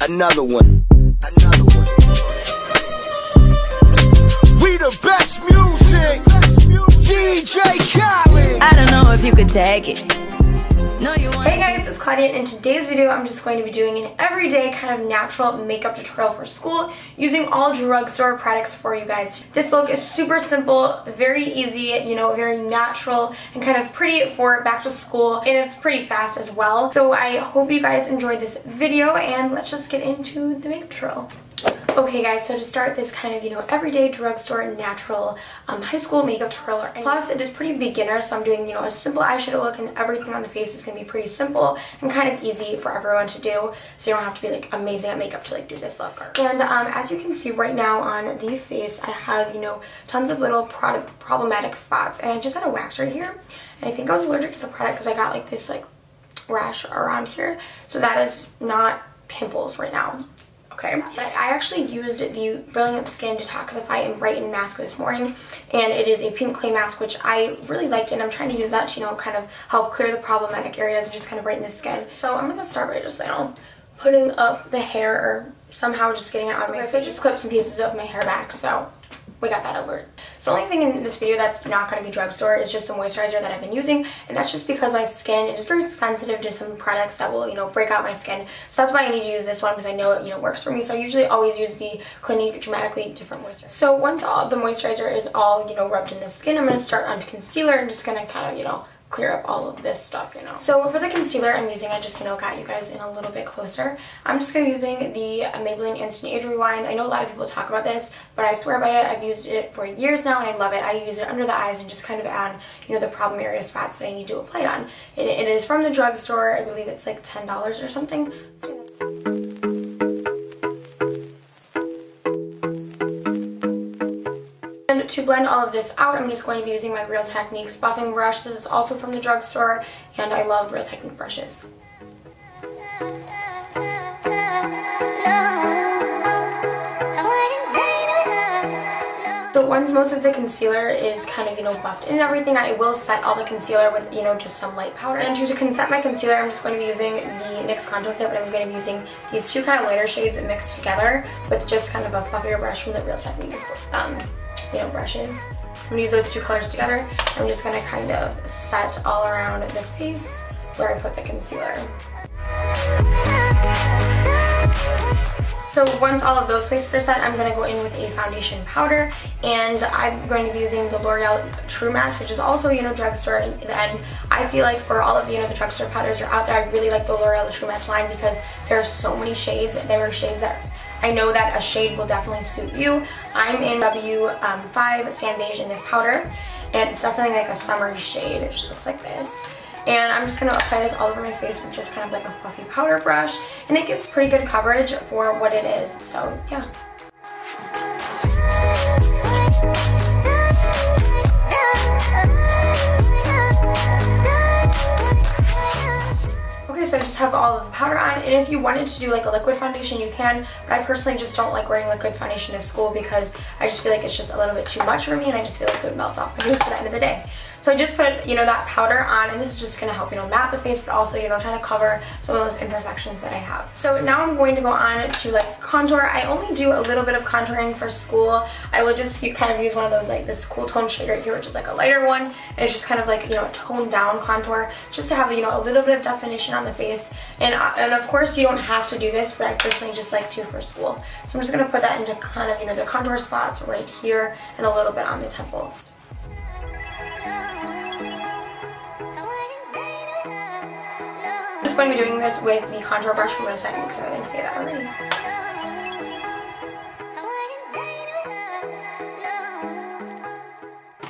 Another one. We the best music. DJ Khaled. I don't know if you could take it. No, you want. Hey guys, it's Claudia, and in today's video I'm just going to be doing an everyday kind of natural makeup tutorial for school using all drugstore products for you guys. This look is super simple, very easy, you know, very natural and kind of pretty for back to school, and it's pretty fast as well. So I hope you guys enjoyed this video, and let's just get into the makeup tutorial. Okay guys, so to start this kind of, you know, everyday drugstore natural high school makeup tutorial, and plus it is pretty beginner, so I'm doing, you know, a simple eyeshadow look, and everything on the face is going to be pretty simple and kind of easy for everyone to do, so you don't have to be like amazing at makeup to like do this look. And as you can see right now on the face, I have, you know, tons of little problematic spots, and I just had a wax right here, and I think I was allergic to the product because I got like this like rash around here, so that is not pimples right now. Okay, I actually used the Brilliant Skin Detoxify and Brighten mask this morning, and it is a pink clay mask, which I really liked, and I'm trying to use that to, you know, kind of help clear the problematic areas and just kind of brighten the skin. So I'm going to start by just, you know, putting up the hair, or somehow just getting it out of my face. I just clipped some pieces of my hair back, so we got that over. So the only thing in this video that's not going to be drugstore is just the moisturizer that I've been using, and that's just because my skin is very sensitive to some products that will, you know, break out my skin. So that's why I need to use this one, because I know it, you know, works for me. So I usually always use the Clinique Dramatically Different Moisturizer. So once all the moisturizer is all, you know, rubbed in the skin, I'm going to start on concealer and just going to kind of, you know, clear up all of this stuff, you know. So for the concealer I'm using, I just, you know, got you guys in a little bit closer. I'm just going to be using the Maybelline Instant Age Rewind. I know a lot of people talk about this, but I swear by it. I've used it for years now, and I love it. I use it under the eyes and just kind of add, you know, the problem area spots that I need to apply it on. It is from the drugstore. I believe it's like $10 or something. To blend all of this out, I'm just going to be using my Real Techniques buffing brush. This is also from the drugstore, and I love Real Technique brushes. So once most of the concealer is kind of, you know, buffed in and everything, I will set all the concealer with, you know, just some light powder. And to set my concealer, I'm just going to be using the NYX Contour Kit, but I'm going to be using these two kind of lighter shades mixed together with just kind of a fluffier brush from the Real Techniques, you know, brushes. So I'm going to use those two colors together. I'm just going to kind of set all around the face where I put the concealer. So once all of those places are set, I'm going to go in with a foundation powder, and I'm going to be using the L'Oreal True Match, which is also, you know, drugstore, and I feel like for all of the, you know, the drugstore powders are out there, I really like the L'Oreal True Match line because there are so many shades. There are shades that I know that a shade will definitely suit you. I'm in W5 Sand Beige in this powder, and it's definitely like a summery shade. It just looks like this. And I'm just going to apply this all over my face with just kind of like a fluffy powder brush, and it gives pretty good coverage for what it is, so yeah. Okay, so I just have all of the powder on, and if you wanted to do like a liquid foundation, you can, but I personally just don't like wearing liquid foundation to school because I just feel like it's just a little bit too much for me, and I just feel like it would melt off my face by the end of the day. So I just put, you know, that powder on, and this is just going to help, you know, matte the face, but also, you know, trying to cover some of those imperfections that I have. So now I'm going to go on to like contour. I only do a little bit of contouring for school. I will just kind of use one of those, like this cool tone shade right here, which is like a lighter one, and it's just kind of like, you know, a toned down contour, just to have, you know, a little bit of definition on the face. And of course you don't have to do this, but I personally just like to for school. So I'm just going to put that into kind of, you know, the contour spots right here and a little bit on the temples. I'm going to be doing this with the contour brush from Real Techniques, so I didn't say that already.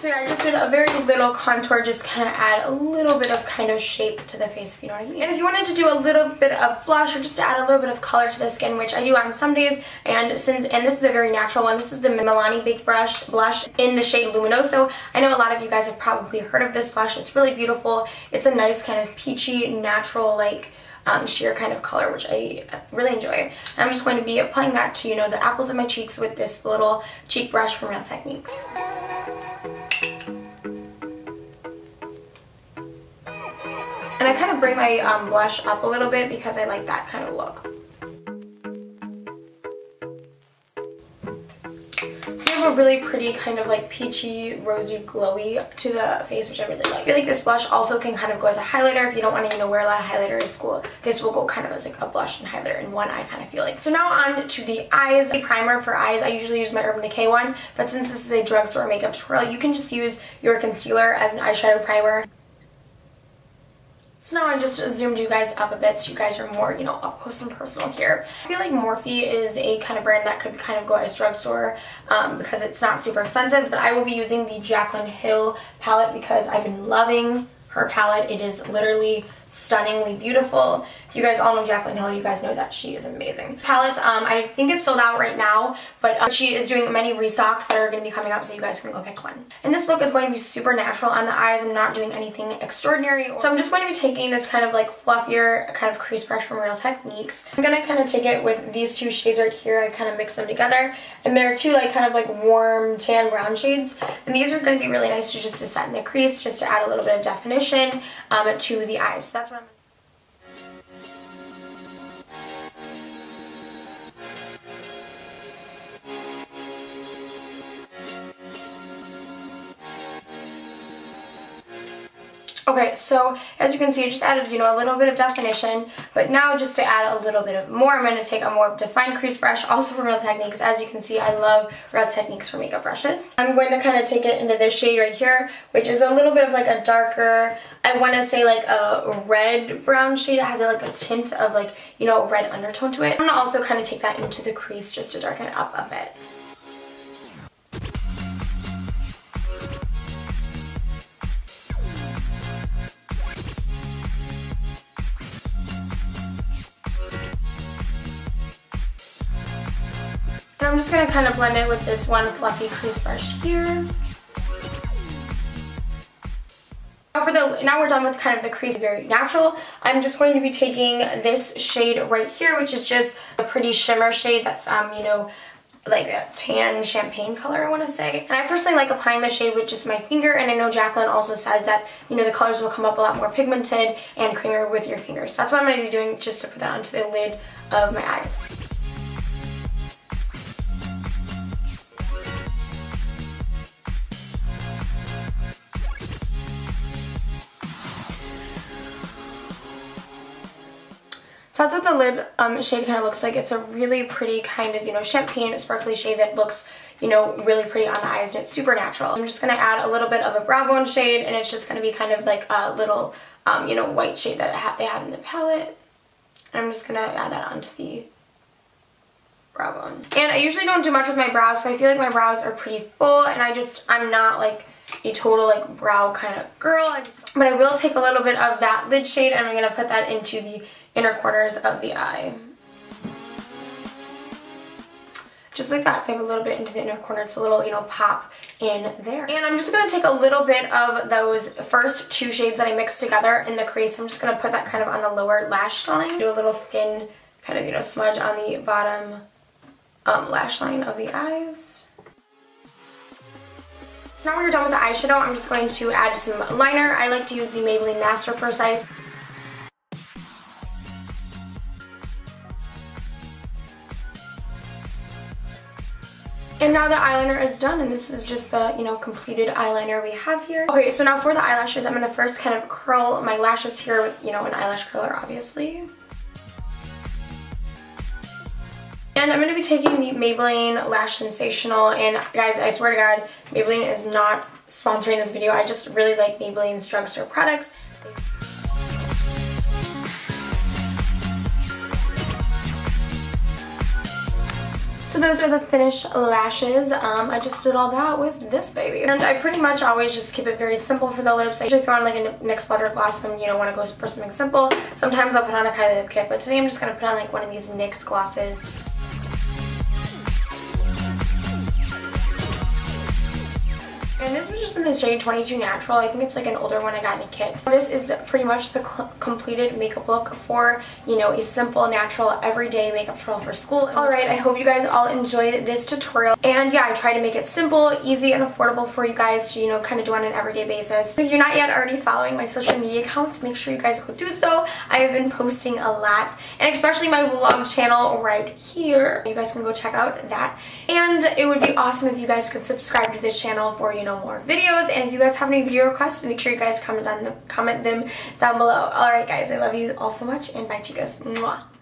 So yeah, I just did a very little contour, just kind of add a little bit of kind of shape to the face, if you know what I mean. And if you wanted to do a little bit of blush, or just to add a little bit of color to the skin, which I do on some days, and this is a very natural one. This is the Milani Baked Blush in the shade Luminoso. I know a lot of you guys have probably heard of this blush. It's really beautiful. It's a nice kind of peachy, natural, like sheer kind of color, which I really enjoy. And I'm just going to be applying that to, you know, the apples of my cheeks with this little cheek brush from Real Techniques. And I kind of bring my blush up a little bit because I like that kind of look. have a really pretty kind of like peachy, rosy, glowy to the face, which I really like. I feel like this blush also can kind of go as a highlighter if you don't want to, wear a lot of highlighter to school. This will go kind of as like a blush and highlighter in one eye, kind of feel like. So now on to the eyes. A primer for eyes. I usually use my Urban Decay one, but since this is a drugstore makeup tutorial, you can just use your concealer as an eyeshadow primer. So now I just zoomed you guys up a bit so you guys are more, up close and personal here. I feel like Morphe is a kind of brand that could kind of go as drugstore because it's not super expensive, but I will be using the Jaclyn Hill palette because I've been loving her palette. It is literally stunningly beautiful. If you guys all know Jaclyn Hill, you guys know that she is amazing. Palette, I think it's sold out right now, but she is doing many restocks that are going to be coming up, so you guys can go pick one. And this look is going to be super natural on the eyes. I'm not doing anything extraordinary. So I'm just going to be taking this kind of like fluffier kind of crease brush from Real Techniques. I'm going to kind of take it with these two shades right here. I kind of mix them together. And they're two like kind of like warm tan brown shades. And these are going to be really nice to just to set in the crease, just to add a little bit of definition to the eyes. So that's what I'm Okay, so as you can see, I just added, a little bit of definition, but now just to add a little bit of more, I'm going to take a more defined crease brush, also from Real Techniques. As you can see, I love Real Techniques for makeup brushes. I'm going to kind of take it into this shade right here, which is a little bit of like a darker, I want to say like a red brown shade. It has like a tint of like, a red undertone to it. I'm going to also kind of take that into the crease just to darken it up a bit. And I'm just going to kind of blend it with this one fluffy crease brush here. Now we're done with kind of the crease, very natural. I'm just going to be taking this shade right here, which is just a pretty shimmer shade that's, like a tan champagne color, I want to say. And I personally like applying the shade with just my finger, and I know Jaclyn also says that, the colors will come up a lot more pigmented and creamier with your fingers. So that's what I'm going to be doing, just to put that onto the lid of my eyes. So that's what the lid shade kind of looks like. It's a really pretty kind of, champagne sparkly shade that looks, really pretty on the eyes, and it's super natural. I'm just going to add a little bit of a brow bone shade, and it's just going to be kind of like a little, white shade that they have in the palette. And I'm just going to add that onto the brow bone. And I usually don't do much with my brows, so I feel like my brows are pretty full, and I'm not like a total like brow kind of girl. But I will take a little bit of that lid shade, and I'm going to put that into the inner corners of the eye. Just like that. So I have a little bit into the inner corner. It's a little, pop in there. And I'm just going to take a little bit of those first two shades that I mixed together in the crease. I'm just going to put that kind of on the lower lash line. Do a little thin kind of, smudge on the bottom lash line of the eyes. So now when you're done with the eyeshadow, I'm just going to add some liner. I like to use the Maybelline Master Precise. And now the eyeliner is done, and this is just the, completed eyeliner we have here. Okay, so now for the eyelashes, I'm going to first kind of curl my lashes here with, an eyelash curler, obviously. And I'm going to be taking the Maybelline Lash Sensational, and guys, I swear to God, Maybelline is not sponsoring this video. I just really like Maybelline's drugstore products. So those are the finished lashes. I just did all that with this baby. And I pretty much always just keep it very simple for the lips. I usually throw on like a NYX Butter Gloss when want to go for something simple. Sometimes I'll put on a Kylie lip kit, but today I'm just going to put on like one of these NYX glosses. And this was just in the shade 22 Natural. I think it's like an older one I got in a kit. This is pretty much the completed makeup look for, you know, a simple, natural, everyday makeup tutorial for school. Alright, I hope you guys all enjoyed this tutorial. And yeah, I tried to make it simple, easy, and affordable for you guys to, you know, kind of do on an everyday basis. If you're not yet already following my social media accounts, make sure you guys go do so. I have been posting a lot, and especially my vlog channel right here. You guys can go check out that. And it would be awesome if you guys could subscribe to this channel for, you know, more videos. And if you guys have any video requests, make sure you guys comment them down below. Alright guys, I love you all so much, and bye to you guys. Mwah.